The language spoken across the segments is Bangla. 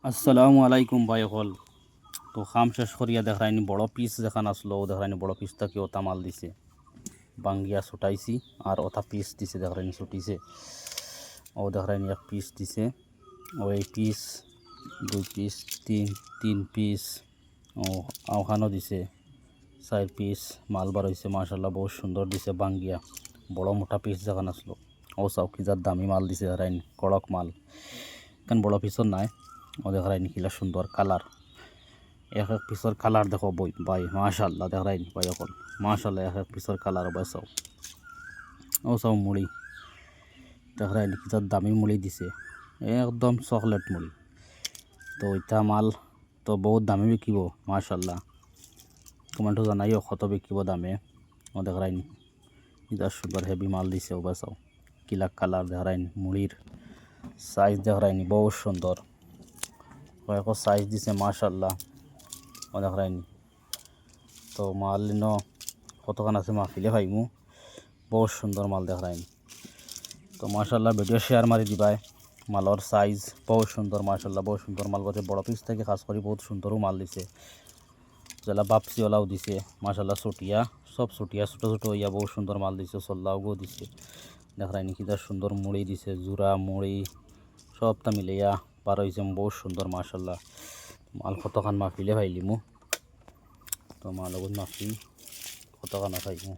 আসসালামু আলাইকুম ভাই হল। তো খাম শেষ করিয়া দেখায়নি বড় পিস যেখান আসলো ও দেখায়নি বড় পিসটা কি ওটা মাল দিছে বাঙ্গিয়া ছুটাইছি আর ওটা পিস দিছে দেখায়নি ছুটিছে ও দেখায়নি এক পিস দিছে ও এই পিস দুই পিস তিন পিস ও আওখানো দিছে 4 পিস মাল বার হয়েছে মাশাল্লাহ বহুত সুন্দর দিছে বাঙ্গিয়া বড় মোটা পিস যেখান আসলো ও চৌকিজার দামি মাল দিছে দেখায়নি কড়ক মাল কারণ বড় পিসর নাই ও দেখায়নি কিলা সুন্দর কালার এক এক পিসের কালার দেখো বই ভাই মাশাল্লাহ দেখায়নি ভাই এখন মাশাল্লাহ এক এক পিসের কালার ভাই সব ও সব মুড়ি দেখায়নি কিতার দামি মুড়ি দিছে একদম চকলেট মুড়ি তো ওইটা মাল তো বহুত দামে বিকিব মাশাল্লাহ কমেন্টও জানাইও কত বিকিব দামে ও দেখায়নি এটা সুন্দর হেভি মাল দিছে ও বাসাও কিলা কালার দেখায়নি মুড়ির সাইজ দেখায়নি বহুত সুন্দর কয়েক সাইজ দিছে মাশাল্লাহ ও দেখায়নি তো মাল ন কতখান আছে মাহফিলে ভাইমু বহুত সুন্দর মাল দেখায়নি তো মাশাল্লাহ ভিডিও শেয়ার মারি দিবাই মালর সাইজ বহুত সুন্দর মাশাল্লাহ বহুত সুন্দর মাল করছে বড় পিস থেকে খাস করে বহুত সুন্দরও মাল দিছে যেলা বাপসিওয়ালাও দিছে মাশাল্লাহ ছুটিয়া সব ছুটিয়া ছোটো ছোটো হইয়া বহুত সুন্দর মাল দিছে চল্লাওগো দিছে দেখায়নি কিতা সুন্দর মুড়ি দিছে জোড়া মুড়ি সবটা মিলাইয়া পার হয়েছে বহুত সুন্দর মাশাল্লাহ মাল কতখান মাহফিলে ভাইলিমু তো মাল লগত মাহফিল কতখান খাইমু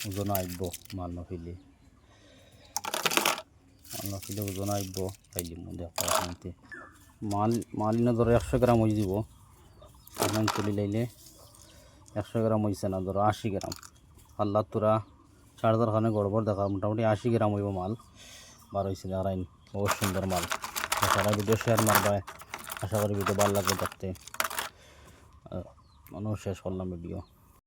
ওজন আইব মাল মাহফিলে ওজন আইব খাইলিমু দেখা মাল না ধরো 100 গ্রাম হয়ে যাব এখন তুলি লাইলে 100 গ্রাম হয়েছে না ধরো 80 গ্রাম আল্লাহ তোরা চার্জার খানে গড়বড় দেখা মোটামুটি 80 গ্রাম হইব মাল বার হয়েছে দেখাইন বহুত সুন্দর মাল সারা ভিডিও শেয়ার মারবাই আশা করি ভিডিও ভালো লাগবে দেখতে মানুষ শেষ করলাম ভিডিও।